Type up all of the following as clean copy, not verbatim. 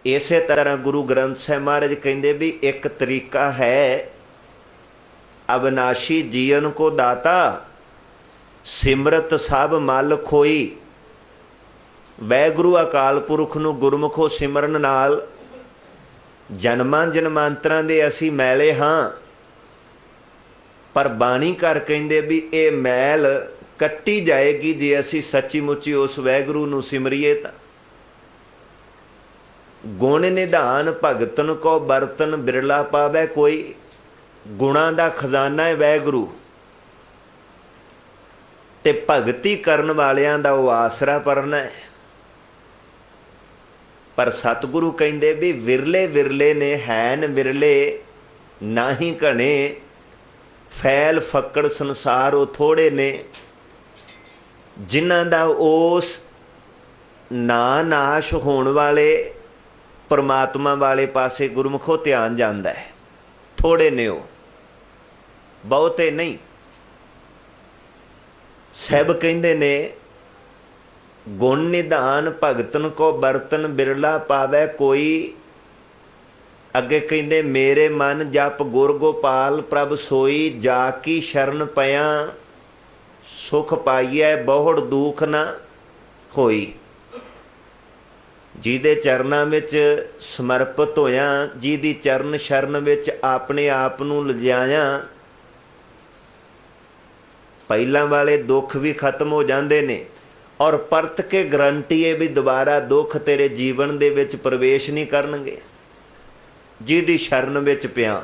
ਇਸੇ ਤਰ੍ਹਾਂ ਗੁਰੂ ਗ੍ਰੰਥ ਸਾਹਿਬ ਮਹਾਰਾਜ ਕਹਿੰਦੇ ਵੀ ਇੱਕ ਤਰੀਕਾ ਹੈ, ਅਬਨਾਸ਼ੀ ਜੀਵਨ ਕੋ ਦਾਤਾ ਸਿਮਰਤ ਸਭ ਮਲ ਖੋਈ। ਵਾਹਿਗੁਰੂ ਅਕਾਲ ਪੁਰਖ ਨੂੰ ਗੁਰਮੁਖੋ ਸਿਮਰਨ ਨਾਲ ਜਨਮਾਂ ਜਨਮਾਂਤਰਾਂ ਦੇ ਅਸੀਂ ਮੈਲੇ ਹਾਂ, ਪਰ ਬਾਣੀ ਘਰ ਕਹਿੰਦੇ ਵੀ ਇਹ ਮੈਲ ਕੱਟੀ ਜਾਏਗੀ ਜੇ ਅਸੀਂ ਸੱਚੀ ਮੁੱਚੀ ਉਸ ਵਾਹਿਗੁਰੂ ਨੂੰ ਸਿਮਰੀਏ ਤਾਂ। ਗੁਣ ਨਿਧਾਨ ਭਗਤਨ ਕੋ ਬਰਤਨ ਬਿਰਲਾ ਪਾਵੇ ਕੋਈ। ਗੁਣਾਂ ਦਾ ਖਜ਼ਾਨਾ ਹੈ ਵਾਹਿਗੁਰੂ, ਤੇ ਭਗਤੀ ਕਰਨ ਵਾਲਿਆਂ ਦਾ ਉਹ ਆਸਰਾ ਪਰਨਾ ਹੈ। ਪਰ ਸਤਿਗੁਰੂ ਕਹਿੰਦੇ ਵੀ ਵਿਰਲੇ ਵਿਰਲੇ ਨੇ ਹੈਨ ਵਿਰਲੇ ਨਾਹੀਂ ਘਣੇ, ਫੈਲ ਫੱਕੜ ਸੰਸਾਰ ਉਹ ਥੋੜੇ ਨੇ, ਜਿਨ੍ਹਾਂ ਦਾ ਉਸ ਨਾ ਨਾਸ਼ ਹੋਣ ਵਾਲੇ ਪਰਮਾਤਮਾ ਵਾਲੇ ਪਾਸੇ ਗੁਰਮੁਖੋ ਧਿਆਨ ਜਾਂਦਾ ਹੈ। ਥੋੜੇ ਨੇ ਉਹ, ਬਹੁਤੇ ਨਹੀਂ। ਸਹਿਬ ਕਹਿੰਦੇ ਨੇ ਗੁਣ ਨਿਧਾਨ ਭਗਤਨ ਕੋ ਬਰਤਨ ਬਿਰਲਾ ਪਾਵੇ ਕੋਈ। ਅੱਗੇ ਕਹਿੰਦੇ ਮੇਰੇ ਮਨ ਜਪ ਗੁਰ ਗੋਪਾਲ ਪ੍ਰਭ ਸੋਈ, ਜਾ ਕੀ ਸ਼ਰਨ ਪਿਆ ਸੁਖ ਪਾਈਐ ਬਹੁੜ ਦੁਖ ਨਾ ਹੋਈ। ਜਿਹਦੇ ਚਰਨਾਂ ਵਿੱਚ ਸਮਰਪਿਤ ਹੋਇਆ, ਜਿਹਦੀ ਚਰਨ ਸ਼ਰਨ ਵਿੱਚ ਆਪਣੇ ਆਪ ਨੂੰ ਲਿਜਾਇਆ, ਪਹਿਲਾਂ ਵਾਲੇ ਦੁੱਖ ਵੀ ਖਤਮ ਹੋ ਜਾਂਦੇ ਨੇ, ਔਰ ਪਰਤ ਕੇ ਗਰੰਟੀ ਹੈ ਵੀ ਦੁਬਾਰਾ ਦੁੱਖ ਤੇਰੇ ਜੀਵਨ ਦੇ ਵਿੱਚ ਪ੍ਰਵੇਸ਼ ਨਹੀਂ ਕਰਨਗੇ ਜਿਹਦੀ ਸ਼ਰਨ ਵਿੱਚ ਪਿਆ।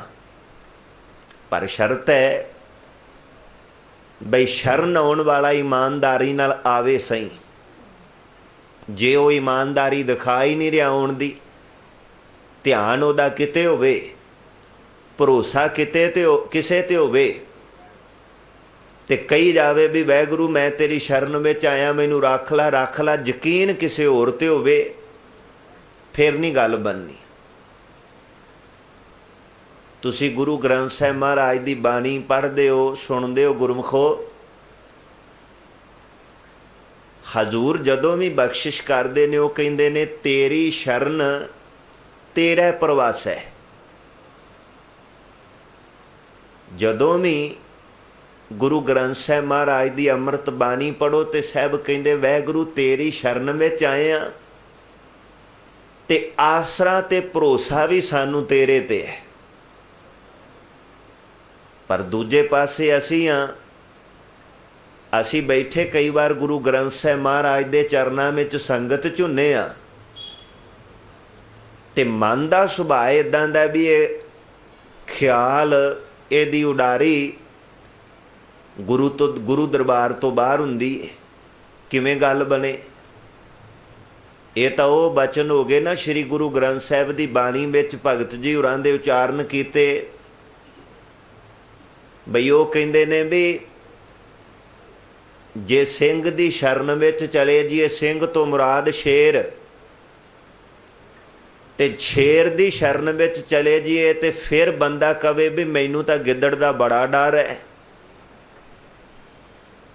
ਪਰ ਸ਼ਰਤ ਹੈ ਬਈ ਸ਼ਰਨ ਆਉਣ ਵਾਲਾ ਇਮਾਨਦਾਰੀ ਨਾਲ ਆਵੇ ਸਹੀ। ਜੇ ਉਹ ਇਮਾਨਦਾਰੀ ਦਿਖਾ ਹੀ ਨਹੀਂ ਰਿਹਾ ਆਉਣ ਦੀ, ਧਿਆਨ ਉਹਦਾ ਕਿਤੇ ਹੋਵੇ, ਭਰੋਸਾ ਕਿਤੇ ਤੇ ਕਿਸੇ ਤੇ ਹੋਵੇ, ਤੇ ਕਹੀ ਜਾਵੇ ਵੀ ਵਾਹਿਗੁਰੂ ਮੈਂ ਤੇਰੀ ਸ਼ਰਨ ਵਿੱਚ ਆਇਆ, ਮੈਨੂੰ ਰੱਖ ਲਾ, ਯਕੀਨ ਕਿਸੇ ਹੋਰ ਤੇ ਹੋਵੇ, ਫਿਰ ਨਹੀਂ ਗੱਲ ਬਣਨੀ। ਤੁਸੀਂ ਗੁਰੂ ਗ੍ਰੰਥ ਸਾਹਿਬ ਮਹਾਰਾਜ ਦੀ ਬਾਣੀ ਪੜ੍ਹਦੇ ਹੋ, ਸੁਣਦੇ ਹੋ ਗੁਰਮੁਖੋ, ਹਜ਼ੂਰ ਜਦੋਂ ਵੀ ਬਖਸ਼ਿਸ਼ ਕਰਦੇ ਨੇ ਉਹ ਕਹਿੰਦੇ ਨੇ ਤੇਰੀ ਸ਼ਰਨ ਤੇਰਾ ਪ੍ਰਵਾਸ ਹੈ। ਜਦੋਂ ਵੀ ਗੁਰੂ ਗ੍ਰੰਥ ਸਾਹਿਬ ਮਹਾਰਾਜ ਦੀ ਅੰਮ੍ਰਿਤ ਬਾਣੀ ਪੜ੍ਹੋ ਤੇ ਸਾਹਿਬ ਕਹਿੰਦੇ ਵਾਹਿਗੁਰੂ ਤੇਰੀ ਸ਼ਰਨ ਵਿੱਚ ਆਏ ਆ, ਤੇ ਆਸਰਾ ਤੇ ਭਰੋਸਾ ਵੀ ਸਾਨੂੰ ਤੇਰੇ ਤੇ ਹੈ। ਪਰ ਦੂਜੇ ਪਾਸੇ ਅਸੀਂ ਬੈਠੇ ਕਈ ਵਾਰ ਗੁਰੂ ਗ੍ਰੰਥ ਸਾਹਿਬ ਮਹਾਰਾਜ ਦੇ ਚਰਨਾਂ ਵਿੱਚ ਸੰਗਤ ਝੁੰਨੇ ਆ, ਤੇ ਮਨ ਦਾ ਸੁਭਾਅ ਇੱਦਾਂ ਦਾ ਵੀ ਇਹ ਖਿਆਲ ਇਹਦੀ ਉਡਾਰੀ ਗੁਰੂ ਦਰਬਾਰ ਤੋਂ ਬਾਹਰ ਹੁੰਦੀ। ਕਿਵੇਂ ਗੱਲ ਬਣੇ? ਇਹ ਤਾਂ ਉਹ ਬਚਨ ਹੋ ਗਏ ਨਾ ਸ਼੍ਰੀ ਗੁਰੂ ਗ੍ਰੰਥ ਸਾਹਿਬ ਦੀ ਬਾਣੀ ਵਿੱਚ ਭਗਤ ਜੀ ਹੋਰਾਂ ਦੇ ਉਚਾਰਨ ਕੀਤੇ ਬਈ ਉਹ ਕਹਿੰਦੇ ਨੇ ਵੀ ਜੇ ਸਿੰਘ ਦੀ ਸ਼ਰਨ ਵਿੱਚ ਚਲੇ ਜੀਏ, ਸਿੰਘ ਤੋਂ ਮੁਰਾਦ ਸ਼ੇਰ, ਤੇ ਸ਼ੇਰ ਦੀ ਸ਼ਰਨ ਵਿੱਚ ਚਲੇ ਜੀਏ ਤੇ ਫਿਰ ਬੰਦਾ ਕਵੇ ਵੀ ਮੈਨੂੰ ਤਾਂ ਗਿੱਦੜ ਦਾ ਬੜਾ ਡਰ ਹੈ।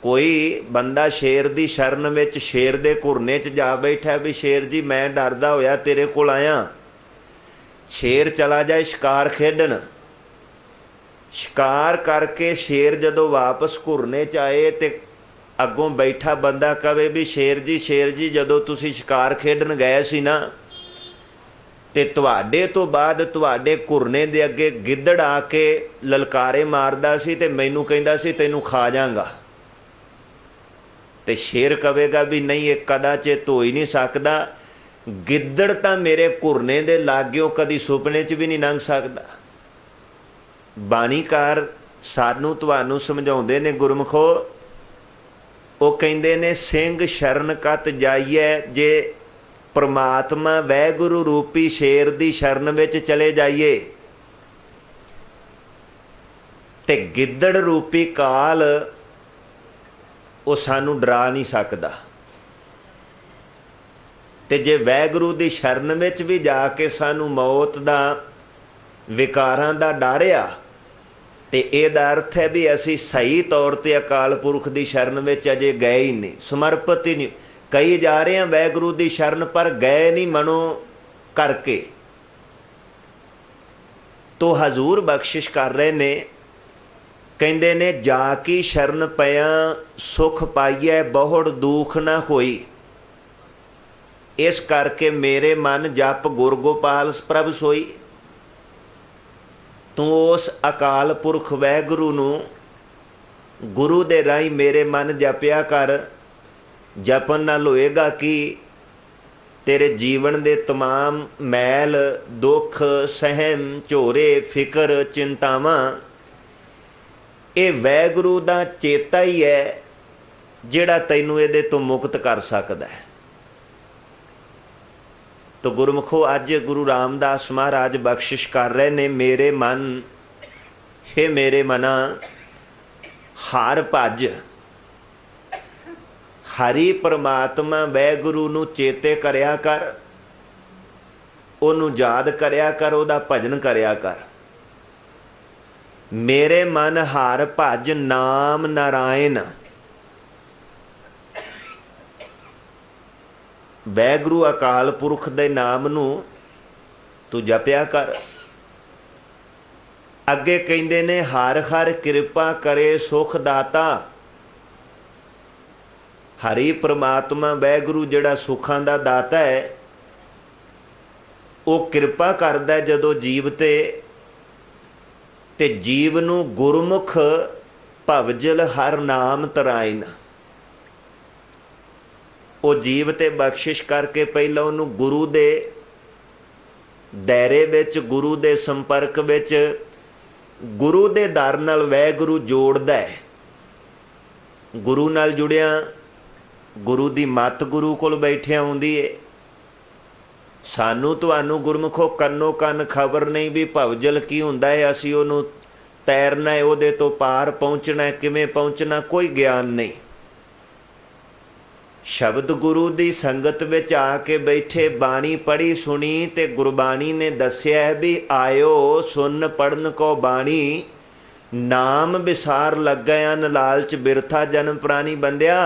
ਕੋਈ ਬੰਦਾ ਸ਼ੇਰ ਦੀ ਸ਼ਰਨ ਵਿੱਚ ਸ਼ੇਰ ਦੇ ਘੁਰਨੇ 'ਚ ਜਾ ਬੈਠਾ ਵੀ ਸ਼ੇਰ ਜੀ ਮੈਂ ਡਰਦਾ ਹੋਇਆ ਤੇਰੇ ਕੋਲ ਆਇਆ। ਸ਼ੇਰ ਚਲਾ ਜਾਏ ਸ਼ਿਕਾਰ ਖੇਡਣ, ਸ਼ਿਕਾਰ ਕਰਕੇ ਸ਼ੇਰ ਜਦੋਂ ਵਾਪਸ ਘੁਰਨੇ 'ਚ ਆਏ ਤੇ ਅੱਗੋਂ ਬੈਠਾ ਬੰਦਾ ਕਵੇ ਵੀ ਸ਼ੇਰ ਜੀ ਜਦੋਂ ਤੁਸੀਂ ਸ਼ਿਕਾਰ ਖੇਡਣ ਗਏ ਸੀ ਨਾ, ਤੇ ਤੁਹਾਡੇ ਤੋਂ ਬਾਅਦ ਤੁਹਾਡੇ ਘੁਰਨੇ ਦੇ ਅੱਗੇ ਗਿੱਦੜ ਆ ਕੇ ਲਲਕਾਰੇ ਮਾਰਦਾ ਸੀ ਤੇ ਮੈਨੂੰ ਕਹਿੰਦਾ ਸੀ ਤੈਨੂੰ ਖਾ ਜਾਵਾਂਗਾ। ਤੇ ਸ਼ੇਰ ਕਵੇਗਾ ਵੀ ਨਹੀਂ, ਇਹ ਕਦਾਚਿਤ ਹੋ ਹੀ ਨਹੀਂ ਸਕਦਾ, ਗਿੱਦੜ ਤਾਂ ਮੇਰੇ ਘੁਰਨੇ ਦੇ ਲਾਗਿਓ ਕਦੀ ਸੁਪਨੇ 'ਚ ਵੀ ਨਹੀਂ ਲੰਘ ਸਕਦਾ। ਬਾਣੀਕਾਰ ਸਾਨੂੰ ਤੁਹਾਨੂੰ ਸਮਝਾਉਂਦੇ ਨੇ ਗੁਰਮੁਖੋ, ਉਹ ਕਹਿੰਦੇ ਨੇ ਸਿੰਘ ਸ਼ਰਨ ਕਤ ਜਾਈਏ, ਜੇ ਪਰਮਾਤਮਾ ਵਾਹਿਗੁਰੂ ਰੂਪੀ ਸ਼ੇਰ ਦੀ ਸ਼ਰਨ ਵਿੱਚ ਚਲੇ ਜਾਈਏ ਤੇ ਗਿੱਦੜ ਰੂਪੀ ਕਾਲ ਉਹ ਸਾਨੂੰ ਡਰਾ ਨਹੀਂ ਸਕਦਾ। ਤੇ ਜੇ ਵਾਹਿਗੁਰੂ ਦੀ ਸ਼ਰਨ ਵਿੱਚ ਵੀ ਜਾ ਕੇ ਸਾਨੂੰ ਮੌਤ ਦਾ, ਵਿਕਾਰਾਂ ਦਾ ਡਰ ਆ, ਤੇ ਇਹਦਾ ਅਰਥ ਹੈ ਵੀ ਅਸੀਂ ਸਹੀ ਤੌਰ ਤੇ ਅਕਾਲ ਪੁਰਖ ਦੀ ਸ਼ਰਨ ਵਿੱਚ ਅਜੇ ਗਏ ਹੀ ਨਹੀਂ, ਸਮਰਪਿਤ ਹੀ ਨਹੀਂ। ਕਈ ਜਾ ਰਹੇ ਆ ਵਾਹਿਗੁਰੂ ਦੀ ਸ਼ਰਨ ਪਰ ਗਏ ਨਹੀਂ ਮਨੋਂ करके। तो हजूर बख्शिश कर रहे ने, कहते ने जाकी शरण पया सुख पाइए बहुड़ दुख न होई। इस करके मेरे मन जप गुर गोपाल प्रभ सोई। तू उस अकाल पुरख वैगुरु नू गुरु दे राही मेरे मन जपिया कर। जपन नाल होएगा कि तेरे जीवन दे तमाम मैल दुख सहम झोरे फिक्र चिंतावां ये वैगुरु दा चेता ही है जिहड़ा तैनूं इहदे तो मुक्त कर सकदा है। तो गुरमुखो अज गुरु रामदास महाराज बख्शिश कर रहे ने, मेरे मन हे मेरे मना हर भज। हरि परमात्मा वैगुरु नू चेते करया कर, ओनू याद करया कर, ओदा भजन करया कर। मेरे मन हर भज नाम नारायण। वैगुरु अकाल पुरख दे नाम नू तू जपिया कर। अगे कहंदे ने हर हर कृपा करे सुख दाता। हरि परमात्मा वैगुरु जिहड़ा सुखां दा दाता है, वो कृपा करदा जदों जीव ते जीव नू गुरमुख भवजल हर नाम तराइन। वो जीव ते बख्शिश करके पहला उन्हों गुरु दे दायरे विच, गुरु दे संपर्क विच, गुरु दे दर नाल वैगुरु जोड़दा है। गुरु नाल जुड़िया गुरु दी मत गुरु कोल बैठिया आउंदी है। सानू तुहानू गुरमुखो कन्नो कन खबर नहीं भी भवजल की हुंदा है, असीं उहनूं तैरना है, उहदे तो पार पहुँचना है, किवें पहुँचना कोई ज्ञान नहीं। शब्द गुरु दी संगत विच आके बैठे, बाणी पढ़ी सुनी ते गुरबाणी ने दस्या है भी आयो सुन पढ़न को बाणी। नाम विसार लग गया न लालच बिरथा जन्म प्राणी बंदिया।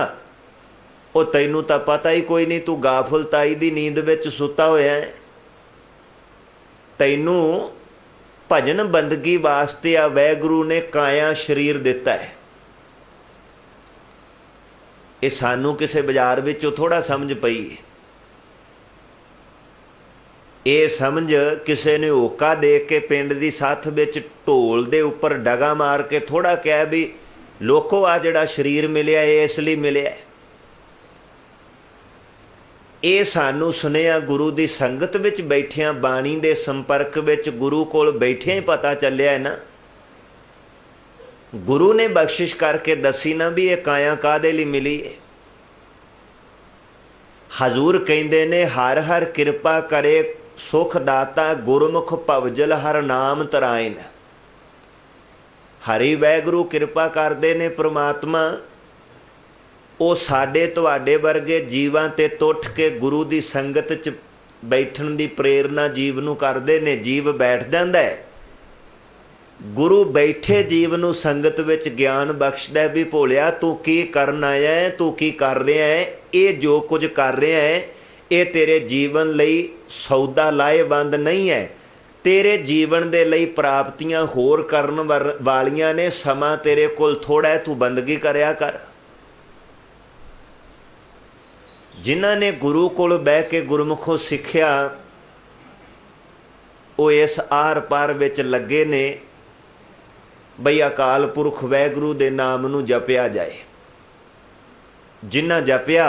ਉਹ ਤੈਨੂੰ ਤਾਂ पता ही कोई नहीं, तू गाफलताई दी नींद विच सुता होया है। तैनू भजन बंदगी वास्ते आ वैगुरु ने काया शरीर दिता है। ये सानू किसी बाजार विचों थोड़ा समझ पई है। ये समझ किसी ने होका दे के पिंड दी सथ विच ढोल दे उपर डगा मार के थोड़ा कहा भी लोको आ जिहड़ा शरीर मिलिया ये इसलिए मिलिया। ये सानू सुनिया गुरु की संगत विच बैठिया, बाणी दे संपर्क विच गुरु कोल बैठिया ही पता चलिया है ना। गुरु ने बख्शिश करके दसी ना भी ये काया कादे लई मिली है। हजूर कहंदे ने हर हर कृपा करे सुख दाता, गुरमुख भवजल हर नाम तराइन। हरि वैगुरु कृपा करदे ने परमात्मा, ਉਹ ਸਾਡੇ ਤੁਹਾਡੇ ਵਰਗੇ ਜੀਵਾਂ ਤੇ ਟੁੱਟ ਕੇ ਗੁਰੂ ਦੀ ਸੰਗਤ 'ਚ ਬੈਠਣ ਦੀ ਪ੍ਰੇਰਨਾ ਜੀਵ ਨੂੰ ਕਰਦੇ ਨੇ। ਜੀਵ ਬੈਠ ਜਾਂਦਾ ਹੈ, ਗੁਰੂ ਬੈਠੇ ਜੀਵ ਨੂੰ ਸੰਗਤ ਵਿੱਚ ਗਿਆਨ ਬਖਸ਼ਦਾ ਵੀ ਭੋਲਿਆ ਤੂੰ ਕੀ ਕਰਨ ਆਇਆ ਹੈ, ਤੂੰ ਕੀ ਕਰ ਰਿਹਾ ਹੈ। ਇਹ ਜੋ ਕੁਝ ਕਰ ਰਿਹਾ ਹੈ ਇਹ ਤੇਰੇ ਜੀਵਨ ਲਈ ਸੌਦਾ ਲਾਹੇਵੰਦ ਨਹੀਂ ਹੈ। ਤੇਰੇ ਜੀਵਨ ਦੇ ਲਈ ਪ੍ਰਾਪਤੀਆਂ ਹੋਰ ਕਰਨ ਵਾਲੀਆਂ ਨੇ। ਸਮਾਂ ਤੇਰੇ ਕੋਲ ਥੋੜਾ ਹੈ, ਤੂੰ ਬੰਦਗੀ ਕਰਿਆ ਕਰ। जिन्हां ने गुरु कोल बह के गुरमुखों सिक्ख्या वो इस आर पार विच लगे ने बई अकाल पुरख वैगुरु दे नाम नू जपिया जाए। जिन्हां जपिया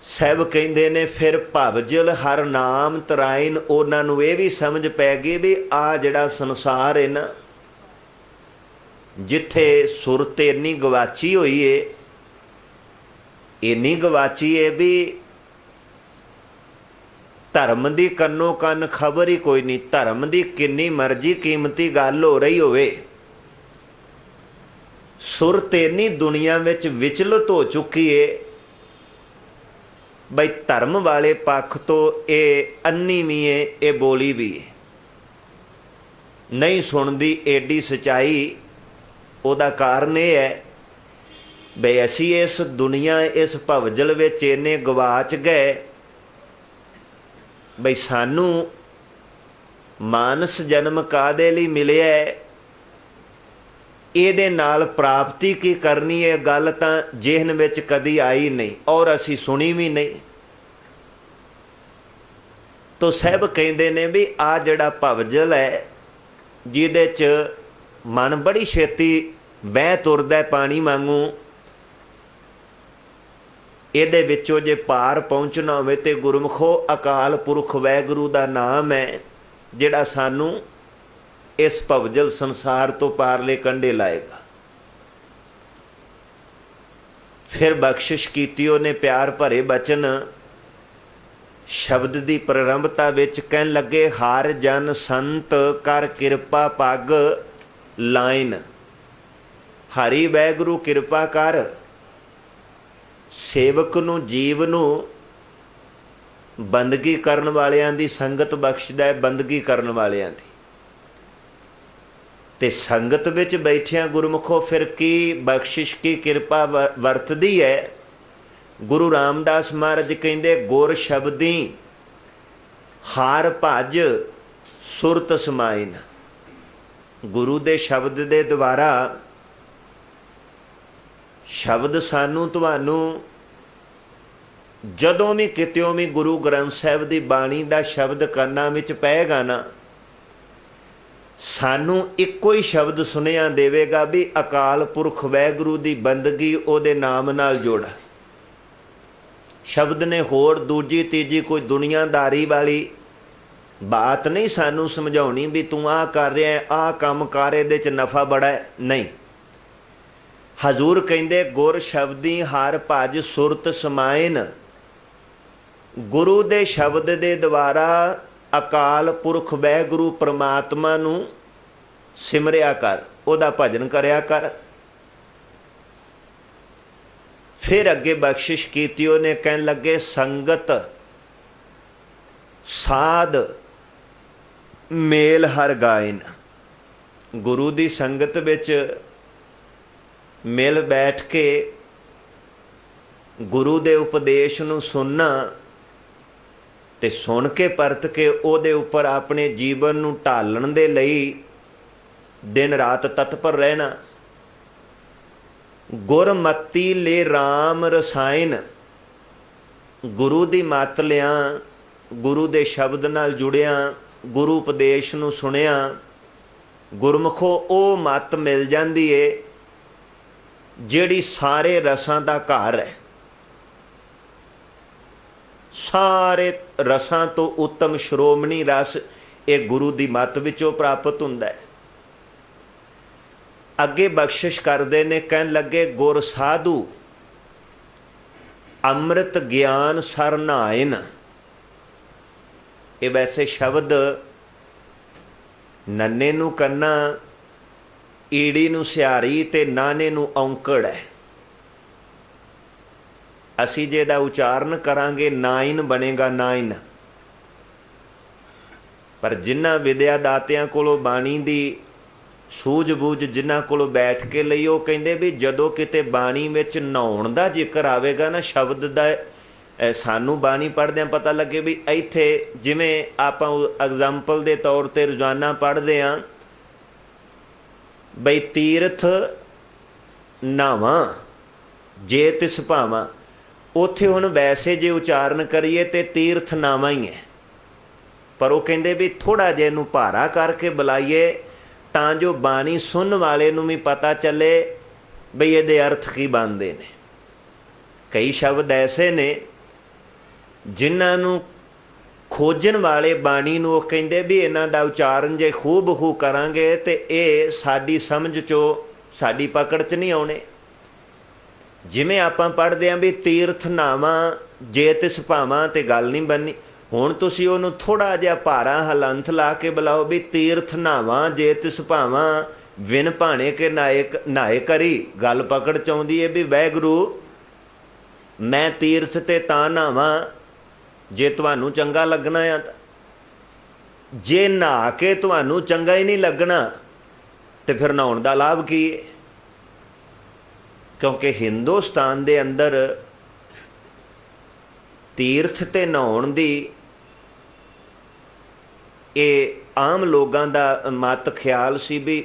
साहब कहंदे ने फिर भवजल हर नाम तराइन। उन्हां नू ये भी समझ पै गई भी आ जिहड़ा संसार है ना, जिथे सुरत इन्नी गवाची हुई है, इन्नी गवाची है भी धर्म की कन्नो कन खबर ही कोई नहीं। धर्म की किन्नी मर्जी कीमती गल हो रही होवे, सुरत इन्नी दुनिया विच विचलित हो चुकी है बई धर्म वाले पक्ष तो ये अन्नी भी है, ये बोली भी है, नहीं सुनती एडी सच्चाई। उहदा कारण यह है बई असी इस दुनिया इस भवजल विच इन्ने गवाच गए ਬਈ ਸਾਨੂੰ ਮਾਨਸ ਜਨਮ ਕਾਹਦੇ ਲਈ ਮਿਲਿਆ ਹੈ, ਇਹਦੇ ਨਾਲ ਪ੍ਰਾਪਤੀ ਕੀ ਕਰਨੀ ਹੈ, ਗੱਲ ਤਾਂ ਜਿਹਨ ਵਿੱਚ ਕਦੀ ਆਈ ਨਹੀਂ ਔਰ ਅਸੀਂ ਸੁਣੀ ਵੀ ਨਹੀਂ। ਤੋ ਸਾਹਿਬ ਕਹਿੰਦੇ ਨੇ ਵੀ ਆ ਜਿਹੜਾ ਭਵਜਲ ਹੈ, ਜਿਹਦੇ 'ਚ ਮਨ ਬੜੀ ਛੇਤੀ ਵਹਿ ਤੁਰਦਾ ਪਾਣੀ ਵਾਂਗੂ, ਇਹਦੇ ਵਿੱਚੋਂ ਜੇ ਪਾਰ ਪਹੁੰਚਣਾ ਹੋਵੇ ਤੇ ਗੁਰਮੁਖੋ ਅਕਾਲ ਪੁਰਖ ਵਾਹਿਗੁਰੂ ਦਾ ਨਾਮ ਹੈ ਜਿਹੜਾ ਸਾਨੂੰ ਇਸ ਭਵਜਲ ਸੰਸਾਰ ਤੋਂ ਪਾਰਲੇ ਕੰਢੇ ਲਾਏਗਾ। ਫਿਰ ਬਖਸ਼ਿਸ਼ ਕੀਤੀ ਉਹਨੇ ਪਿਆਰ ਭਰੇ ਬਚਨ ਸ਼ਬਦ ਦੀ ਪ੍ਰਾਰੰਭਤਾ ਵਿੱਚ ਕਹਿਣ ਲੱਗੇ, ਹਰ ਜਨ ਸੰਤ ਕਰ ਕਿਰਪਾ ਪੱਗ ਲਾਇਨ। ਹਰੀ ਵਾਹਿਗੁਰੂ ਕਿਰਪਾ ਕਰ, ਸੇਵਕ ਨੂੰ ਜੀਵ ਨੂੰ ਬੰਦਗੀ ਕਰਨ ਵਾਲਿਆਂ ਦੀ ਸੰਗਤ ਬਖਸ਼ਦਾ ਹੈ, ਬੰਦਗੀ ਕਰਨ ਵਾਲਿਆਂ ਦੀ। ਤੇ ਸੰਗਤ ਵਿੱਚ ਬੈਠਿਆਂ ਗੁਰਮੁਖੋ ਫਿਰ ਕੀ ਬਖਸ਼ਿਸ਼ ਕੀ ਕਿਰਪਾ ਵਰਤਦੀ ਹੈ। ਗੁਰੂ ਰਾਮਦਾਸ ਮਹਾਰਾਜ ਕਹਿੰਦੇ, ਗੁਰ ਸ਼ਬਦੀ ਹਾਰ ਭਜ ਸੁਰਤ ਸਮਾਇਨ। ਗੁਰੂ ਦੇ ਸ਼ਬਦ ਦੇ ਦੁਆਰਾ, ਸ਼ਬਦ ਸਾਨੂੰ ਤੁਹਾਨੂੰ ਜਦੋਂ ਵੀ ਕਿਤਿਓਂ ਵੀ ਗੁਰੂ ਗ੍ਰੰਥ ਸਾਹਿਬ ਦੀ ਬਾਣੀ ਦਾ ਸ਼ਬਦ ਕੰਨਾਂ ਵਿੱਚ ਪਏਗਾ ਨਾ, ਸਾਨੂੰ ਇੱਕੋ ਹੀ ਸ਼ਬਦ ਸੁਣਿਆ ਦੇਵੇਗਾ ਵੀ ਅਕਾਲ ਪੁਰਖ ਵਾਹਿਗੁਰੂ ਦੀ ਬੰਦਗੀ ਉਹਦੇ ਨਾਮ ਨਾਲ ਜੋੜ। ਸ਼ਬਦ ਨੇ ਹੋਰ ਦੂਜੀ ਤੀਜੀ ਕੋਈ ਦੁਨੀਆਦਾਰੀ ਵਾਲੀ ਬਾਤ ਨਹੀਂ ਸਾਨੂੰ ਸਮਝਾਉਣੀ ਵੀ ਤੂੰ ਆਹ ਕਰ ਰਿਹਾ, ਆਹ ਕੰਮ ਕਰ, ਇਹਦੇ 'ਚ ਨਫਾ ਬੜਾ ਹੈ, ਨਹੀਂ। ਹਜ਼ੂਰ ਕਹਿੰਦੇ, ਗੁਰ ਸ਼ਬਦੀ ਹਰ ਭਜ ਸੁਰਤ ਸਮਾਇਨ। ਗੁਰੂ ਦੇ ਸ਼ਬਦ ਦੇ ਦੁਆਰਾ ਅਕਾਲ ਪੁਰਖ ਵਾਹਿਗੁਰੂ ਪ੍ਰਮਾਤਮਾ ਨੂੰ ਸਿਮਰਿਆ ਕਰ, ਉਹਦਾ ਭਜਨ ਕਰਿਆ ਕਰ। ਫਿਰ ਅੱਗੇ ਬਖਸ਼ਿਸ਼ ਕੀਤੀ ਉਹਨੇ, ਕਹਿਣ ਲੱਗੇ, ਸੰਗਤ ਸਾਧ ਮੇਲ ਹਰ ਗਾਇਨ। ਗੁਰੂ ਦੀ ਸੰਗਤ ਵਿੱਚ ਮਿਲ ਬੈਠ ਕੇ ਗੁਰੂ ਦੇ ਉਪਦੇਸ਼ ਨੂੰ ਸੁਣਨਾ ਤੇ ਸੁਣ ਕੇ ਪਰਤ ਕੇ ਉਹਦੇ ਉੱਪਰ ਆਪਣੇ ਜੀਵਨ ਨੂੰ ਢਾਲਣ ਦੇ ਲਈ ਦਿਨ ਰਾਤ ਤਤਪਰ ਰਹਿਣਾ। ਗੁਰਮਤੀ ਲੈ ਰਾਮ ਰਸਾਇਨ। ਗੁਰੂ ਦੀ ਮੱਤ ਲਿਆ, ਗੁਰੂ ਦੇ ਸ਼ਬਦ ਨਾਲ ਜੁੜਿਆ, ਗੁਰੂ ਉਪਦੇਸ਼ ਨੂੰ ਸੁਣਿਆ, ਗੁਰਮੁਖੋ ਉਹ ਮੱਤ ਮਿਲ ਜਾਂਦੀ ਏ ਜਿਹੜੀ ਸਾਰੇ ਰਸਾਂ ਦਾ ਘਰ ਹੈ। ਸਾਰੇ ਰਸਾਂ ਤੋਂ ਉੱਤਮ ਸ਼੍ਰੋਮਣੀ ਰਸ ਇਹ ਗੁਰੂ ਦੀ ਮੱਤ ਵਿੱਚੋਂ ਪ੍ਰਾਪਤ ਹੁੰਦਾ ਹੈ। ਅੱਗੇ ਬਖਸ਼ਿਸ਼ ਕਰਦੇ ਨੇ, ਕਹਿਣ ਲੱਗੇ, ਗੁਰ ਸਾਧੂ ਅੰਮ੍ਰਿਤ ਗਿਆਨ ਸਰਨਾਇਨ। ਇਹ ਵੈਸੇ ਸ਼ਬਦ ਨੰਨੇ ਨੂੰ ਕੰਨਾ, ਈੜੀ ਨੂੰ ਸਿਹਾਰੀ ਤੇ ਨਾਨੇ ਨੂੰ ਔਂਕੜ ਹੈ। ਅਸੀਂ ਜੇ ਇਹਦਾ ਉਚਾਰਨ ਕਰਾਂਗੇ ਨਾਇਨ ਬਣੇਗਾ, ਨਾਇਨ। ਪਰ ਜਿਨ੍ਹਾਂ ਵਿਦਿਆ ਦਾਤਿਆਂ ਕੋਲੋਂ ਬਾਣੀ ਦੀ ਸੂਝ-ਬੂਝ ਜਿਨ੍ਹਾਂ ਕੋਲੋਂ ਬੈਠ ਕੇ ਲਈ, ਉਹ ਕਹਿੰਦੇ ਵੀ ਜਦੋਂ ਕਿਤੇ ਬਾਣੀ ਵਿੱਚ ਨਹਾਉਣ ਦਾ ਜ਼ਿਕਰ ਆਵੇਗਾ ਨਾ, ਸ਼ਬਦ ਦਾ, ਸਾਨੂੰ ਬਾਣੀ ਪੜ੍ਹਦਿਆਂ ਪਤਾ ਲੱਗੇ ਵੀ ਇੱਥੇ ਜਿਵੇਂ ਆਪਾਂ ਐਗਜ਼ਾਮਪਲ ਦੇ ਤੌਰ 'ਤੇ ਰੋਜ਼ਾਨਾ ਪੜ੍ਹਦੇ ਹਾਂ ਬਈ ਤੀਰਥ ਨਾਵਾਂ ਜੇ ਤਿਸ ਭਾਵਾਂ, ਉੱਥੇ ਹੁਣ ਵੈਸੇ ਜੇ ਉਚਾਰਨ ਕਰੀਏ ਤੇ ਤੀਰਥ ਨਾਵਾਂ ਹੀ ਹੈ, ਪਰ ਉਹ ਕਹਿੰਦੇ ਵੀ ਥੋੜ੍ਹਾ ਜਿਹਾ ਇਹਨੂੰ ਭਾਰਾ ਕਰਕੇ ਬੁਲਾਈਏ ਤਾਂ ਜੋ ਬਾਣੀ ਸੁਣਨ ਵਾਲੇ ਨੂੰ ਵੀ ਪਤਾ ਚੱਲੇ ਬਈ ਇਹਦੇ ਅਰਥ ਕੀ ਬਣਦੇ ਨੇ। ਕਈ ਸ਼ਬਦ ਐਸੇ ਨੇ ਜਿਨ੍ਹਾਂ ਨੂੰ ਖੋਜਣ ਵਾਲੇ ਬਾਣੀ ਨੂੰ ਉਹ ਕਹਿੰਦੇ ਵੀ ਇਹਨਾਂ ਦਾ ਉਚਾਰਨ ਜੇ ਖੂਬ ਕਰਾਂਗੇ ਤੇ ਇਹ ਸਾਡੀ ਸਮਝ 'ਚੋਂ, ਸਾਡੀ ਪਕੜ 'ਚ ਨਹੀਂ ਆਉਣੇ। ਜਿਵੇਂ ਆਪਾਂ ਪੜ੍ਹਦੇ ਹਾਂ ਵੀ ਤੀਰਥ ਨਾਵਾਂ ਜੇ ਤਿਸ ਭਾਵਾਂ, ਤੇ ਗੱਲ ਨਹੀਂ ਬਣਨੀ। ਹੁਣ ਤੁਸੀਂ ਉਹਨੂੰ ਥੋੜ੍ਹਾ ਜਿਹਾ ਭਾਰਾ ਹਲੰਥ ਲਾ ਕੇ ਬੁਲਾਓ ਵੀ ਤੀਰਥ ਨਾਵਾਂ ਜੇ ਤਿਸ ਭਾਵਾਂ, ਵਿਨ ਭਾਣੇ ਕੇ ਨਹਾਏ ਕਰੀ। ਗੱਲ ਪਕੜ 'ਚ ਆਉਂਦੀ ਹੈ ਵੀ ਵਾਹਿਗੁਰੂ ਮੈਂ ਤੀਰਥ ਤੇ ਤਾਂ ਨਹਾਵਾਂ ਜੇ ਤੁਹਾਨੂੰ ਚੰਗਾ ਲੱਗਣਾ ਆ, ਜੇ ਨਹਾ ਕੇ ਤੁਹਾਨੂੰ ਚੰਗਾ ਹੀ ਨਹੀਂ ਲੱਗਣਾ ਤੇ ਫਿਰ ਨਹਾਉਣ ਦਾ ਲਾਭ ਕੀ ਹੈ? ਕਿਉਂਕਿ ਹਿੰਦੁਸਤਾਨ ਦੇ ਅੰਦਰ ਤੀਰਥ ਤੇ ਨਹਾਉਣ ਦੀ ਇਹ ਆਮ ਲੋਕਾਂ ਦਾ ਮਤ ਖਿਆਲ ਸੀ ਵੀ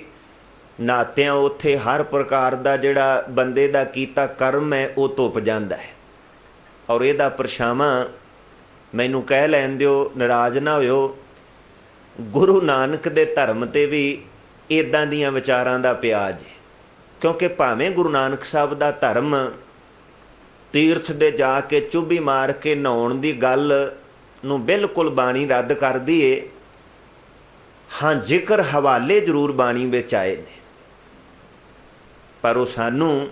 ਨਾਤਿਆਂ ਉੱਥੇ ਹਰ ਪ੍ਰਕਾਰ ਦਾ ਜਿਹੜਾ ਬੰਦੇ ਦਾ ਕੀਤਾ ਕਰਮ ਹੈ ਉਹ ਧੁੱਪ ਜਾਂਦਾ ਹੈ। ਔਰ ਇਹਦਾ ਪਰਛਾਵਾਂ ਮੈਨੂੰ ਕਹਿ ਲੈਣ ਦਿਓ, ਨਾਰਾਜ਼ ਨਾ ਹੋਇਓ, ਗੁਰੂ ਨਾਨਕ ਦੇ ਧਰਮ 'ਤੇ ਵੀ ਇੱਦਾਂ ਦੀਆਂ ਵਿਚਾਰਾਂ ਦਾ ਪਿਆ ਜੇ। ਕਿਉਂਕਿ ਭਾਵੇਂ ਗੁਰੂ ਨਾਨਕ ਸਾਹਿਬ ਦਾ ਧਰਮ ਤੀਰਥ ਦੇ ਜਾ ਕੇ ਚੁੱਭੀ ਮਾਰ ਕੇ ਨਹਾਉਣ ਦੀ ਗੱਲ ਨੂੰ ਬਿਲਕੁਲ ਬਾਣੀ ਰੱਦ ਕਰਦੀ ਏ, ਹਾਂ ਜ਼ਿਕਰ ਹਵਾਲੇ ਜ਼ਰੂਰ ਬਾਣੀ ਵਿੱਚ ਆਏ ਨੇ, ਪਰ ਉਹ ਸਾਨੂੰ